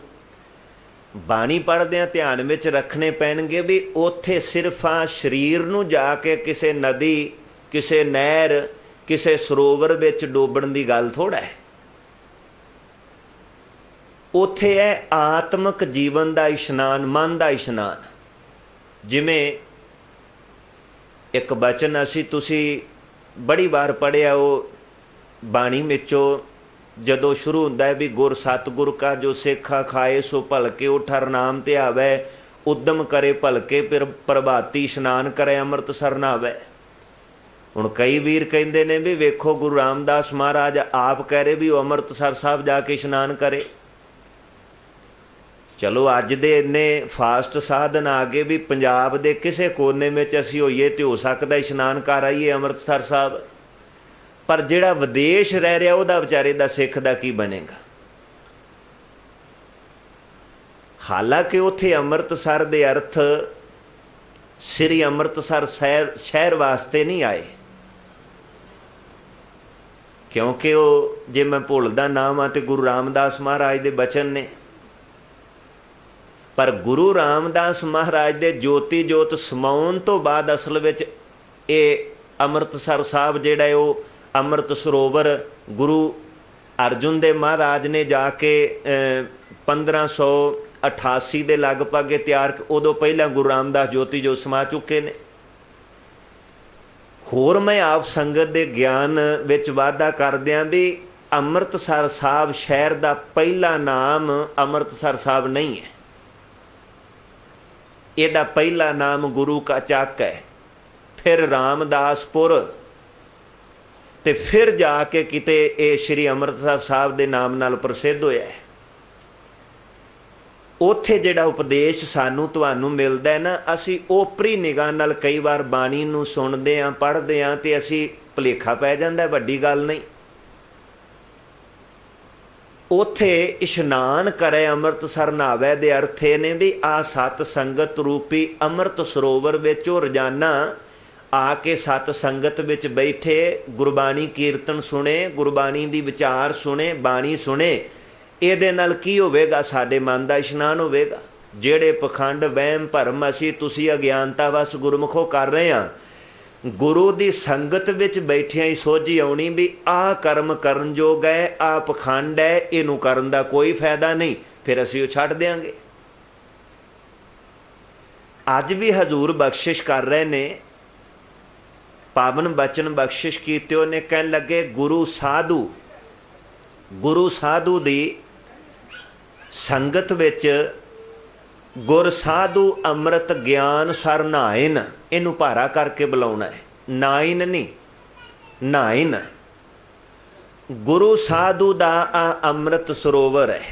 ਬਾਣੀ ਪੜ੍ਹਦਿਆਂ ਧਿਆਨ ਵਿੱਚ ਰੱਖਣੇ ਪੈਣਗੇ ਵੀ ਉੱਥੇ ਸਿਰਫ ਆ ਸਰੀਰ ਨੂੰ ਜਾ ਕੇ ਕਿਸੇ ਨਦੀ, ਕਿਸੇ ਨਹਿਰ, ਕਿਸੇ ਸਰੋਵਰ ਵਿੱਚ ਡੋਬਣ ਦੀ ਗੱਲ ਥੋੜ੍ਹਾ ਹੈ। ਉੱਥੇ ਹੈ ਆਤਮਿਕ ਜੀਵਨ ਦਾ ਇਸ਼ਨਾਨ, ਮਨ ਦਾ ਇਸ਼ਨਾਨ। ਜਿਵੇਂ ਇੱਕ ਬਚਨ ਅਸੀਂ ਤੁਸੀਂ ਬੜੀ ਵਾਰ ਪੜ੍ਹਿਆ, ਉਹ ਬਾਣੀ ਵਿੱਚੋਂ ਜਦੋਂ ਸ਼ੁਰੂ ਹੁੰਦਾ ਹੈ ਵੀ ਗੁਰ ਸਤਿਗੁਰ ਕਾ ਜੋ ਸੇਖਾ ਖਾਏ ਸੋ ਭਲਕੇ ਉਠ ਹਰਿ ਨਾਮ ਧਿਆਵੈ, ਉਦਮ ਕਰੇ ਭਲਕੇ ਫਿਰ ਪ੍ਰਭਾਤੀ ਇਸ਼ਨਾਨ ਕਰੇ ਅੰਮ੍ਰਿਤਸਰ ਨਹਾਵੈ। ਹੁਣ ਕਈ ਵੀਰ ਕਹਿੰਦੇ ਨੇ ਵੀ ਵੇਖੋ ਗੁਰੂ ਰਾਮਦਾਸ ਮਹਾਰਾਜ ਆਪ ਕਹਿ ਰਹੇ ਵੀ ਉਹ ਅੰਮ੍ਰਿਤਸਰ ਸਾਹਿਬ ਜਾ ਕੇ ਇਸ਼ਨਾਨ ਕਰੇ। ਚਲੋ ਅੱਜ ਦੇ ਇੰਨੇ ਫਾਸਟ ਸਾਧਨ ਆ ਗਏ ਵੀ ਪੰਜਾਬ ਦੇ ਕਿਸੇ ਕੋਨੇ ਵਿੱਚ ਅਸੀਂ ਹੋਈਏ ਤੇ ਹੋ ਸਕਦਾ ਇਸ਼ਨਾਨ ਕਰ ਆਈਏ ਅੰਮ੍ਰਿਤਸਰ ਸਾਹਿਬ, ਪਰ ਜਿਹੜਾ ਵਿਦੇਸ਼ ਰਹਿ ਰਿਹਾ ਉਹਦਾ ਵਿਚਾਰੇ ਦਾ ਸਿੱਖ ਦਾ ਕੀ ਬਣੇਗਾ। ਹਾਲਾਂਕਿ ਉੱਥੇ ਅੰਮ੍ਰਿਤਸਰ ਦੇ ਅਰਥ ਸ੍ਰੀ ਅੰਮ੍ਰਿਤਸਰ ਸ਼ਹਿਰ ਵਾਸਤੇ ਨਹੀਂ ਆਏ, ਕਿਉਂਕਿ ਉਹ ਜੇ ਮੈਂ ਭੁੱਲਦਾ ਨਾਮ ਆ ਤੇ ਗੁਰੂ ਰਾਮਦਾਸ ਮਹਾਰਾਜ ਦੇ ਬਚਨ ਨੇ, ਪਰ ਗੁਰੂ ਰਾਮਦਾਸ ਮਹਾਰਾਜ ਦੇ ਜੋਤੀ ਜੋਤ ਸਮਾਉਣ ਤੋਂ ਬਾਅਦ ਅਸਲ ਵਿੱਚ ਇਹ ਅੰਮ੍ਰਿਤਸਰ ਸਾਹਿਬ ਜਿਹੜਾ ਹੈ ਉਹ ਅੰਮ੍ਰਿਤ ਸਰੋਵਰ ਗੁਰੂ ਅਰਜੁਨ ਦੇਵ ਮਹਾਰਾਜ ਨੇ ਜਾ ਕੇ 1588 ਦੇ ਲਗਭਗ ਇਹ ਤਿਆਰ, ਉਦੋਂ ਪਹਿਲਾਂ ਗੁਰੂ ਰਾਮਦਾਸ ਜੋਤੀ ਜੋਤ ਸਮਾ ਚੁੱਕੇ ਨੇ। ਹੋਰ ਮੈਂ ਆਪ ਸੰਗਤ ਦੇ ਗਿਆਨ ਵਿੱਚ ਵਾਧਾ ਕਰਦਿਆਂ ਵੀ ਅੰਮ੍ਰਿਤਸਰ ਸਾਹਿਬ ਸ਼ਹਿਰ ਦਾ ਪਹਿਲਾ ਨਾਮ ਅੰਮ੍ਰਿਤਸਰ ਸਾਹਿਬ ਨਹੀਂ ਹੈ, ਇਹਦਾ ਪਹਿਲਾ ਨਾਮ ਗੁਰੂ ਕਾ ਚੱਕ ਹੈ, ਫਿਰ ਰਾਮਦਾਸਪੁਰ, ਤੇ ਫਿਰ ਜਾ ਕੇ ਕਿਤੇ ਇਹ ਸ਼੍ਰੀ ਅੰਮ੍ਰਿਤਸਰ ਸਾਹਿਬ ਦੇ ਨਾਮ ਨਾਲ ਪ੍ਰਸਿੱਧ ਹੋਇਆ ਹੈ। ਉੱਥੇ ਜਿਹੜਾ ਉਪਦੇਸ਼ ਸਾਨੂੰ ਤੁਹਾਨੂੰ ਮਿਲਦਾ ਹੈ ਨਾ, ਅਸੀਂ ਓਪਰੀ ਨਿਗਾਹ ਨਾਲ ਕਈ ਵਾਰ ਬਾਣੀ ਨੂੰ ਸੁਣਦੇ ਹਾਂ, ਪੜ੍ਹਦੇ ਹਾਂ ਤੇ ਅਸੀਂ ਭੁਲੇਖਾ ਪੈ ਜਾਂਦਾ, ਵੱਡੀ ਗੱਲ ਨਹੀਂ। ਉੱਥੇ ਇਸ਼ਨਾਨ ਕਰੇ ਅੰਮ੍ਰਿਤਸਰ ਨਹਾਵੈ ਦੇ ਅਰਥ ਇਹ ਨੇ ਵੀ ਆ ਸਤ ਸੰਗਤ ਰੂਪੀ ਅੰਮ੍ਰਿਤ ਸਰੋਵਰ ਵਿੱਚ ਉਹ ਰੋਜ਼ਾਨਾ ਆ ਕੇ ਸਤ ਸੰਗਤ ਵਿੱਚ ਬੈਠੇ, ਗੁਰਬਾਣੀ ਕੀਰਤਨ ਸੁਣੇ, ਗੁਰਬਾਣੀ ਦੀ ਵਿਚਾਰ ਸੁਣੇ, ਬਾਣੀ ਸੁਣੇ। ਇਹਦੇ ਨਾਲ ਕੀ ਹੋਵੇਗਾ? ਸਾਡੇ ਮਨ ਦਾ ਇਸ਼ਨਾਨ ਹੋਵੇਗਾ। ਜਿਹੜੇ ਪਖੰਡ ਵਹਿਮ ਭਰਮ ਅਸੀਂ ਤੁਸੀਂ ਅਗਿਆਨਤਾ ਵਸ ਗੁਰਮੁਖੋ ਕਰ ਰਹੇ ਹਾਂ, ਗੁਰੂ ਦੀ ਸੰਗਤ ਵਿੱਚ ਬੈਠਿਆਂ ਹੀ ਸੋਝੀ ਆਉਣੀ ਵੀ ਆਹ ਕਰਮ ਕਰਨ ਯੋਗ ਹੈ, ਆਹ ਪਖੰਡ ਹੈ, ਇਹਨੂੰ ਕਰਨ ਦਾ ਕੋਈ ਫਾਇਦਾ ਨਹੀਂ, ਫਿਰ ਅਸੀਂ ਉਹ ਛੱਡ ਦਿਆਂਗੇ। ਅੱਜ ਵੀ ਹਜ਼ੂਰ ਬਖਸ਼ਿਸ਼ ਕਰ ਰਹੇ ਨੇ, ਪਾਵਨ ਬਚਨ ਬਖਸ਼ਿਸ਼ ਕੀਤੇ, ਉਹਨੇ ਕਹਿਣ ਲੱਗੇ ਗੁਰੂ ਸਾਧੂ ਦੀ ਸੰਗਤ ਵਿੱਚ ਗੁਰ ਸਾਧੂ ਅੰਮ੍ਰਿਤ ਗਿਆਨ ਸਰ ਨਾਇਨ, ਇਹਨੂੰ ਭਾਰਾ ਕਰਕੇ ਬੁਲਾਉਣਾ ਹੈ, ਨਾਇਨ ਨਹੀਂ, ਨਾਇਨ। ਗੁਰੂ ਸਾਧੂ ਦਾ ਆ ਅੰਮ੍ਰਿਤ ਸਰੋਵਰ ਹੈ।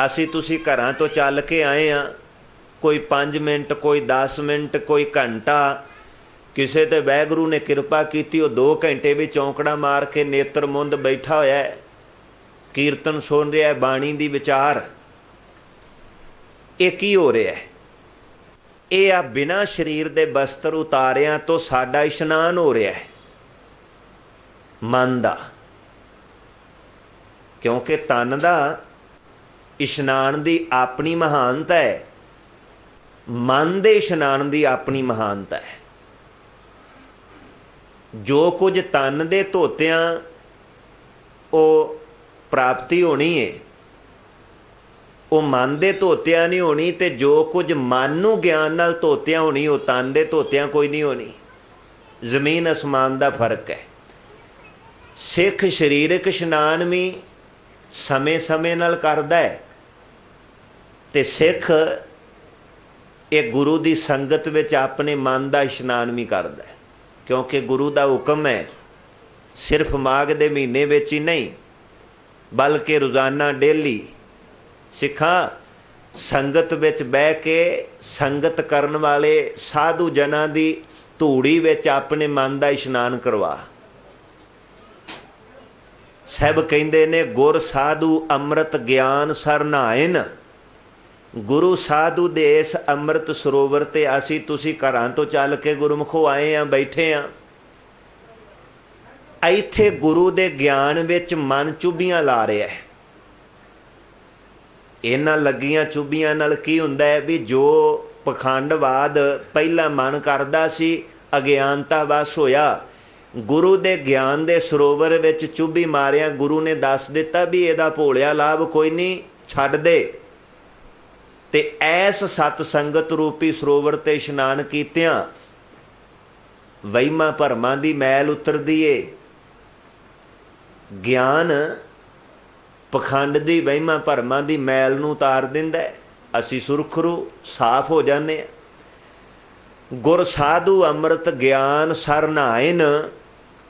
ਅਸੀਂ ਤੁਸੀਂ ਘਰਾਂ ਤੋਂ ਚੱਲ ਕੇ ਆਏ ਹਾਂ, ਕੋਈ 5 ਮਿੰਟ, ਕੋਈ 10 ਮਿੰਟ, ਕੋਈ ਘੰਟਾ, ਕਿਸੇ ਤੇ ਵਾਹਿਗੁਰੂ ਨੇ ਕਿਰਪਾ ਕੀਤੀ ਉਹ 2 ਘੰਟੇ ਵੀ ਚੌਂਕੜਾ ਮਾਰ ਕੇ ਨੇਤਰ ਮੁੰਦ ਬੈਠਾ ਹੋਇਆ ਹੈ, ਕੀਰਤਨ ਸੁਣ ਰਿਹਾ ਹੈ, ਬਾਣੀ ਦੀ ਵਿਚਾਰ। ਇਹ ਕੀ ਹੋ ਰਿਹਾ ਹੈ? ਇਹ ਆ ਬਿਨਾਂ ਸਰੀਰ ਦੇ ਬਸਤਰ ਉਤਾਰਿਆਂ ਤੋਂ ਸਾਡਾ ਇਸ਼ਨਾਨ ਹੋ ਰਿਹਾ ਹੈ ਮਨ ਦਾ, ਕਿਉਂਕਿ ਤਨ ਦਾ ਇਸ਼ਨਾਨ ਦੀ ਆਪਣੀ ਮਹਾਨਤਾ ਹੈ, ਮਨ ਦੇ ਇਸ਼ਨਾਨ ਦੀ ਆਪਣੀ ਮਹਾਨਤਾ ਹੈ। ਜੋ ਕੁਝ ਤਨ ਦੇ ਧੋਤਿਆਂ ਉਹ ਪ੍ਰਾਪਤੀ ਹੋਣੀ ਹੈ, ਉਹ ਮਨ ਦੇ ਧੋਤਿਆਂ ਨਹੀਂ ਹੋਣੀ, ਤੇ ਜੋ ਕੁਝ ਮਨ ਨੂੰ ਗਿਆਨ ਨਾਲ ਧੋਤਿਆਂ ਹੋਣੀ ਉਹ ਤਨ ਦੇ ਧੋਤਿਆਂ ਕੋਈ ਨਹੀਂ ਹੋਣੀ। ਜ਼ਮੀਨ ਅਸਮਾਨ ਦਾ ਫਰਕ ਹੈ। ਸਿੱਖ ਸਰੀਰਕ ਇਸ਼ਨਾਨ ਵੀ ਸਮੇਂ ਸਮੇਂ ਨਾਲ ਕਰਦਾ ਹੈ, ਤੇ ਸਿੱਖ ਇਹ ਗੁਰੂ ਦੀ ਸੰਗਤ ਵਿੱਚ ਆਪਣੇ ਮਨ ਦਾ ਇਸ਼ਨਾਨ ਵੀ ਕਰਦਾ ਹੈ, ਕਿਉਂਕਿ ਗੁਰੂ ਦਾ ਹੁਕਮ ਹੈ सिर्फ माघ दे महीने विच ही नहीं बल्कि रोज़ाना डेली सिखां संगत विच बह के संगत करन वाले साधु जनां दी धूड़ी विच अपने मन का इशनान करवा। साहब कहंदे ने गुर साधु अमृत ज्ञान सर नहायन। गुरु साधु दे इस अमृत सरोवर ते असी तुसी घरां तो चल के गुरमुखो आए हैं, बैठे हैं। इत्थे गुरु दे ज्ञान विच मन चुभियां ला रहा है। इन्हां लगियां चुभियां नाल की हुंदा है भी जो पखंडवाद पहला मन करदा सी अज्ञानता वश होया, गुरु दे ज्ञान दे सरोवर विच चुभी मारिया गुरु ने दस दिता भी इहदा भोलिया लाभ कोई नहीं, छड्ड दे। ते ऐस सतसंगत रूपी सरोवर ते इशनान कीतियां वहीमां भरमां दी मैल उतरदी है। ज्ञान पखंड दी वहीमां भरमां दी मैल नूं उतार दिंदा है। असी सुरखरू साफ हो जाने। गुर साधु अमृत ज्ञान सर नहायन।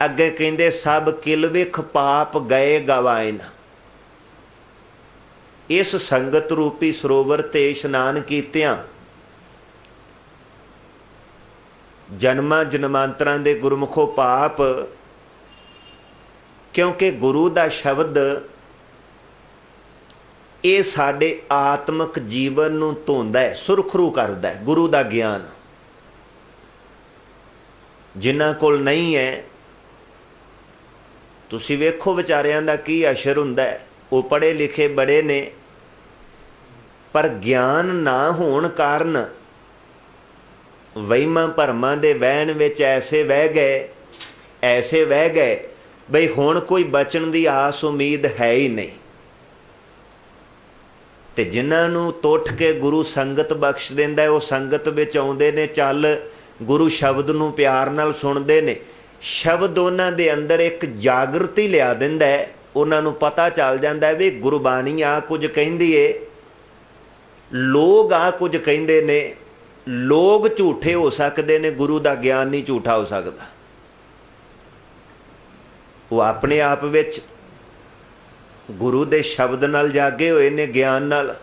अगे कहंदे सब किलविख पाप गए गवायन। इस संगत रूपी सरोवर ते इशनान कीतियां जन्मां जन्मांतरां दे गुरमुखो पाप, क्योंकि गुरु दा शब्द ये साडे आत्मक जीवन नूं धोंदा है, सुरखरू करदा है। गुरु दा ज्ञान जिन्हां कोल नहीं है, तुसीं वेखो विचारियां दा की अशर हुंदा है। वो पढ़े लिखे बड़े ने पर ज्ञान ना होण कारण वहीमां भरमां दे वहन विच ऐसे वह गए बई हुण कोई बचन दी आस उम्मीद है ही नहीं। ते जिन्हां नूं तुठ के गुरु संगत बख्श दिंदा है, वो संगत विच आउंदे ने, चल गुरु शब्द नूं प्यार नाल सुणदे ने। शब्द उन्हां दे अंदर एक जागृति लिया दिंदा है। उन्हां नूं पता चल जांदा है भी गुरबाणी आ कुछ कहिंदी है, लोग आ कुछ कहिंदे ने। लोग झूठे हो सकते ने, गुरु दा ज्ञान नहीं झूठा हो सकता। वो अपने आप विच गुरु दे शब्द नाल जागे हुए ने, ज्ञान नाल।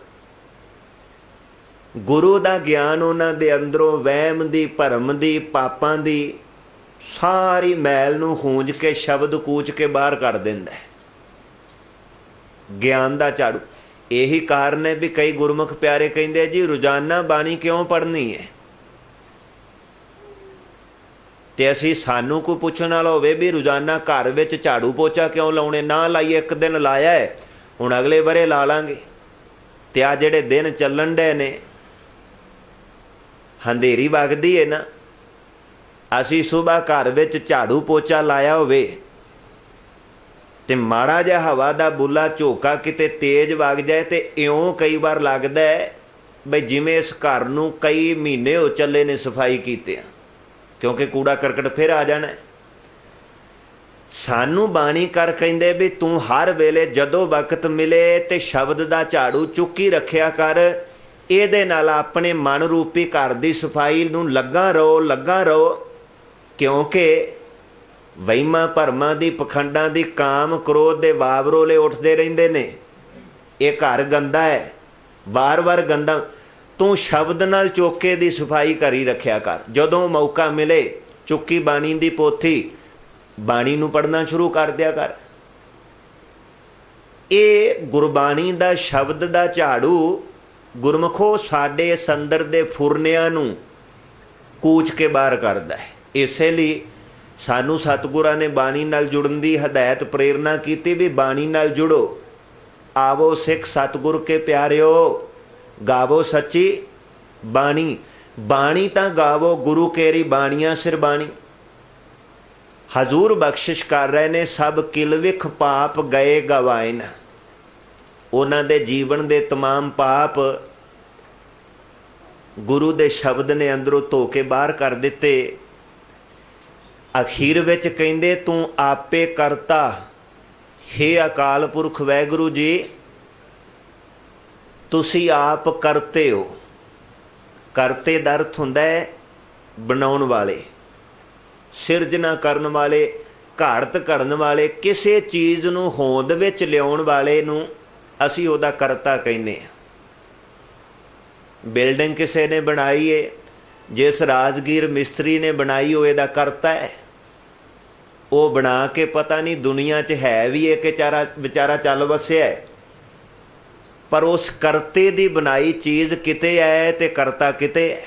गुरु दा ज्ञान उन्हां दे अंदरों वहम दी, भरम दी, पापां दी सारी मैल नूं खूंज के शब्द कूच के बाहर कर दिंदा है। ज्ञान दा झाड़ू। यही कारण है भी कई गुरमुख प्यारे कहंदे जी रोजाना बाणी क्यों पढ़नी है। ते असी सानू कोई पुछण वाला होवे भी रोजाना घर विच झाड़ू पोचा क्यों लाउणे, ना लाइए, एक दिन लाया है हुण अगले बरे ला लांगे। ते आ जिहड़े दिन चलन डे ने, अंधेरी वगदी है ना, असी सुबह घर विच झाड़ू पोचा लाया होवे ते माड़ा जिहा हवा दा बुला झोका किते तेज वग जाए ते इउं कई बार लगदा है बई जिवें इस घर नूं कई महीने हो चले ने सफाई कीते, क्योंकि कूड़ा करकट फिर आ जाना है। सानू बाणी कर कहिंदे भी तू हर वेले जदों वक्त मिले ते शब्द दा झाड़ू चुक्की रखिया कर। इहदे नाल अपने मन रूपी घर दी सफाई नूं लगा रहो, क्योंकि वहीमां भरमां दी, पखंडां दी, काम क्रोध दे वावरोले उठदे रहिंदे ने। ये घर गंदा है, बार बार गंदा। तू शब्द नाल चौके दी सफाई करी रखिया कर। जदों मौका मिले चुक्की बाणी दी पोथी, बाणी नूं पढ़ना शुरू कर दिया कर। ये गुरबाणी दा शब्द दा झाड़ू गुरमुखो साडे संदर दे फुरनियां नूं कूच के बाहर करदा है। इसे लिए सानू सतगुरां ने बाणी नाल जुड़न दी हदायत प्रेरणा कीती भी बाणी नाल जुड़ो। आवो सिख सतगुर के प्यारिओ, गावो सच्ची बाणी। बाणी तां गावो, गुरु केरी बाणियां सिर बाणी। हजूर बख्शिश कर रहे ने, सब किलविख पाप गए गवाइन। उन्हां दे जीवन दे तमाम पाप गुरु दे शब्द ने अंदरों धो के बाहर कर दिते। अखीर विच कहंदे तू आपे करता, हे अकाल पुरख वैगुरु जी तुसी आप करते हो। करते दा अर्थ हुंदा है बनाउण वाले, सिरजना करन वाले। ਘਾੜਤ ਕਰਨ ਵਾਲੇ, ਕਿਸੇ ਚੀਜ਼ ਨੂੰ ਹੋਂਦ ਵਿੱਚ ਲਿਆਉਣ ਵਾਲੇ ਨੂੰ ਅਸੀਂ ਉਹਦਾ ਕਰਤਾ ਕਹਿੰਦੇ ਹਾਂ। ਬਿਲਡਿੰਗ ਕਿਸੇ ਨੇ ਬਣਾਈ ਏ, ਜਿਸ ਰਾਜਗੀਰ ਮਿਸਤਰੀ ਨੇ ਬਣਾਈ ਉਹ ਇਹਦਾ ਕਰਤਾ ਹੈ। ਉਹ ਬਣਾ ਕੇ ਪਤਾ ਨਹੀਂ ਦੁਨੀਆ 'ਚ ਹੈ ਵੀ ਇਹ ਕਿ ਵਿਚਾਰਾ ਚੱਲ ਵਸਿਆ ਹੈ, ਪਰ ਉਸ ਕਰਤੇ ਦੀ ਬਣਾਈ ਚੀਜ਼ ਕਿਤੇ ਹੈ ਤੇ ਕਰਤਾ ਕਿਤੇ ਹੈ।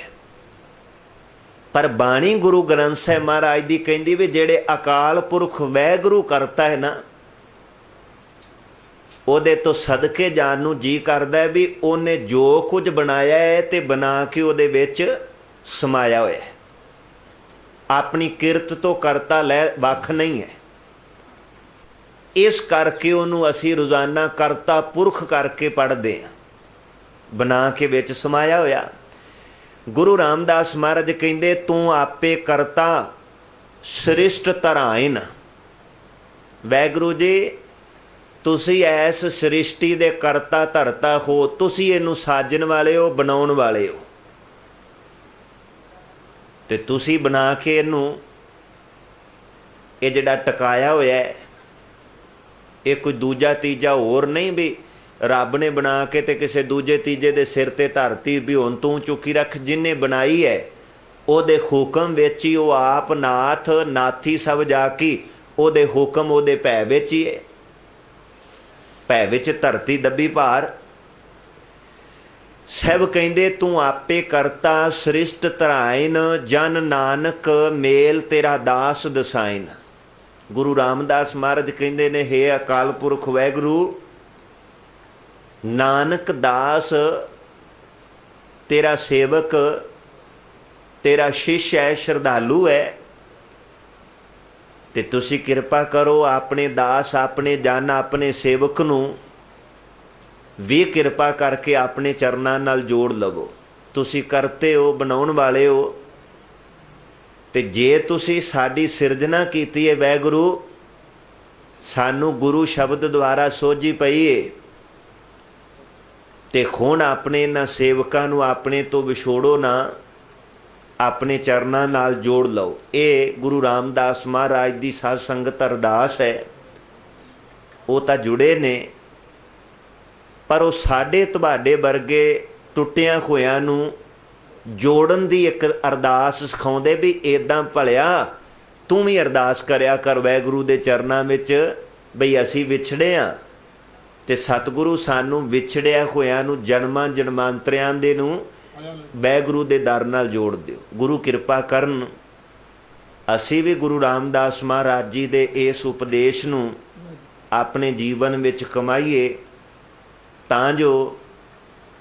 ਪਰ ਬਾਣੀ ਗੁਰੂ ਗ੍ਰੰਥ ਸਾਹਿਬ ਮਹਾਰਾਜ ਦੀ ਕਹਿੰਦੀ ਵੀ ਜਿਹੜੇ ਅਕਾਲ ਪੁਰਖ ਵਾਹਿਗੁਰੂ ਕਰਤਾ ਹੈ ਨਾ, ਉਹਦੇ ਤੋਂ ਸਦਕੇ ਜਾਣ ਨੂੰ ਜੀ ਕਰਦਾ ਵੀ ਉਹਨੇ ਜੋ ਕੁਝ ਬਣਾਇਆ ਹੈ ਤੇ ਬਣਾ ਕੇ ਉਹਦੇ ਵਿੱਚ ਸਮਾਇਆ ਹੋਇਆ ਹੈ। ਆਪਣੀ ਕਿਰਤ ਤੋਂ ਕਰਤਾ ਲੈ ਵੱਖ ਨਹੀਂ ਹੈ। ਇਸ ਕਰਕੇ ਉਹਨੂੰ ਅਸੀਂ ਰੋਜ਼ਾਨਾ ਕਰਤਾ ਪੁਰਖ ਕਰਕੇ ਪੜ੍ਹਦੇ ਹਾਂ, ਬਣਾ ਕੇ ਵਿੱਚ ਸਮਾਇਆ ਹੋਇਆ। ਗੁਰੂ ਰਾਮਦਾਸ ਮਹਾਰਾਜ ਕਹਿੰਦੇ ਤੂੰ ਆਪੇ ਕਰਤਾ ਸ੍ਰਿਸ਼ਟ ਧਰਾਇਨ। ਵਾਹਿਗੁਰੂ ਜੀ ਤੁਸੀਂ ਐਸ ਸ੍ਰਿਸ਼ਟੀ ਦੇ ਕਰਤਾ ਧਰਤਾ ਹੋ, ਤੁਸੀਂ ਇਹਨੂੰ ਸਾਜਣ ਵਾਲੇ ਹੋ, ਬਣਾਉਣ ਵਾਲੇ ਹੋ, ਤੇ ਤੁਸੀਂ ਬਣਾ ਕੇ ਇਹਨੂੰ ਇਹ ਜਿਹੜਾ ਟਿਕਾਇਆ ਹੋਇਆ ਹੈ, ਇਹ ਕੋਈ ਦੂਜਾ ਤੀਜਾ ਹੋਰ ਨਹੀਂ ਵੀ ਰੱਬ ਨੇ ਬਣਾ ਕੇ ਤੇ ਕਿਸੇ ਦੂਜੇ ਤੀਜੇ ਦੇ ਸਿਰ ਤੇ ਧਰਤੀ ਵੀ ਹੁਣ ਤੂੰ ਚੁੱਕੀ ਰੱਖ। ਜਿਹਨੇ ਬਣਾਈ ਹੈ ਉਹਦੇ ਹੁਕਮ ਵਿੱਚ ਹੀ ਉਹ ਆਪ ਨਾਥ ਨਾਥੀ ਸਭ ਜਾ ਕੀ, ਉਹਦੇ ਹੁਕਮ ਉਹਦੇ ਭੈ ਵਿੱਚ ਹੀ ਹੈ। ਭੈ ਵਿੱਚ ਧਰਤੀ ਦੱਬੀ ਭਾਰ। ਸਭ ਕਹਿੰਦੇ ਤੂੰ ਆਪੇ ਕਰਤਾ ਸ੍ਰਿਸ਼ਟ ਧਰਾਇਨ, ਜਨ ਨਾਨਕ ਮੇਲ ਤੇਰਾ ਦਾਸ ਦਸਾਇਨ। ਗੁਰੂ ਰਾਮਦਾਸ ਮਹਾਰਾਜ ਕਹਿੰਦੇ ਨੇ ਹੇ ਅਕਾਲ ਪੁਰਖ ਵਾਹਿਗੁਰੂ, ਨਾਨਕ ਦਾਸ ਤੇਰਾ ਸੇਵਕ, ਤੇਰਾ ਸ਼ਿਸ਼ ਹੈ, ਸ਼ਰਧਾਲੂ ਹੈ, ਤੇ ਤੁਸੀਂ ਕਿਰਪਾ ਕਰੋ ਆਪਣੇ ਦਾਸ, ਆਪਣੇ ਜਨ, ਆਪਣੇ ਸੇਵਕ ਨੂੰ ਵੀ ਕਿਰਪਾ ਕਰਕੇ ਆਪਣੇ ਚਰਨਾਂ ਨਾਲ ਜੋੜ ਲਵੋ। ਤੁਸੀਂ ਕਰਤੇ ਹੋ, ਬਣਾਉਣ ਵਾਲੇ ਹੋ, ਤੇ ਜੇ ਤੁਸੀਂ ਸਾਡੀ ਸਿਰਜਣਾ ਕੀਤੀ ਹੈ ਵਾਹਿਗੁਰੂ, ਸਾਨੂੰ ਗੁਰੂ ਸ਼ਬਦ ਦੁਆਰਾ ਸੋਝੀ ਪਈ ਹੈ, ਤੇ ਹੁਣ ਆਪਣੇ ਇਹਨਾਂ ਸੇਵਕਾਂ ਨੂੰ ਆਪਣੇ ਤੋਂ ਵਿਛੋੜੋ ਨਾ, ਆਪਣੇ ਚਰਨਾਂ ਨਾਲ ਜੋੜ ਲਓ। ਇਹ ਗੁਰੂ ਰਾਮਦਾਸ ਮਹਾਰਾਜ ਦੀ ਸਾਧ ਸੰਗਤ ਅਰਦਾਸ ਹੈ। ਉਹ ਤਾਂ ਜੁੜੇ ਨੇ, ਪਰ ਉਹ ਸਾਡੇ ਤੁਹਾਡੇ ਵਰਗੇ ਟੁੱਟਿਆਂ ਹੋਇਆਂ ਨੂੰ ਜੋੜਨ ਦੀ ਇੱਕ ਅਰਦਾਸ ਸਿਖਾਉਂਦੇ ਵੀ ਇੱਦਾਂ ਭਲਿਆ ਤੂੰ ਵੀ ਅਰਦਾਸ ਕਰਿਆ ਕਰ ਵਾਹਿਗੁਰੂ ਦੇ ਚਰਨਾਂ ਵਿੱਚ ਬਈ ਅਸੀਂ ਵਿਛੜੇ ਹਾਂ, ਤੇ ਸਤਿਗੁਰੂ ਸਾਨੂੰ ਵਿਛੜਿਆ ਹੋਇਆਂ ਨੂੰ ਜਨਮਾਂ ਜਨਮਾਂਤਰਿਆਂ ਦੇ ਨੂੰ ਵਾਹਿਗੁਰੂ ਦੇ ਦਰ ਨਾਲ ਜੋੜ ਦਿਓ। ਗੁਰੂ ਕਿਰਪਾ ਕਰਨ ਅਸੀਂ ਵੀ ਗੁਰੂ ਰਾਮਦਾਸ ਮਹਾਰਾਜ ਜੀ ਦੇ ਇਸ ਉਪਦੇਸ਼ ਨੂੰ ਆਪਣੇ ਜੀਵਨ ਵਿੱਚ ਕਮਾਈਏ, ਤਾਂ ਜੋ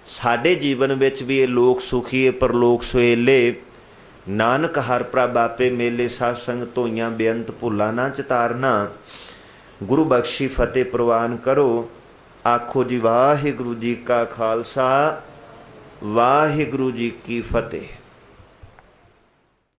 ਸਾਡੇ ਜੀਵਨ ਵਿੱਚ ਵੀ ਇਹ ਲੋਕ ਸੁਖੀਏ ਪਰਲੋਕ ਸੁਹੇਲੇ। ਨਾਨਕ ਹਰ ਪ੍ਰਭ ਆਪੇ ਮੇਲੇ, ਸਾਧ ਸੰਗਤ ਹੋਈਆਂ ਬੇਅੰਤ ਭੁੱਲਾਂ ਨਾ ਚਿਤਾਰਨਾ। ਗੁਰੂ ਬਖਸ਼ੀ ਫਤਿਹ ਪ੍ਰਵਾਨ ਕਰੋ। ਆਖੋ ਜੀ ਵਾਹਿਗੁਰੂ ਜੀ ਕਾ ਖਾਲਸਾ, ਵਾਹਿਗੁਰੂ ਜੀ ਕੀ ਫਤਿਹ।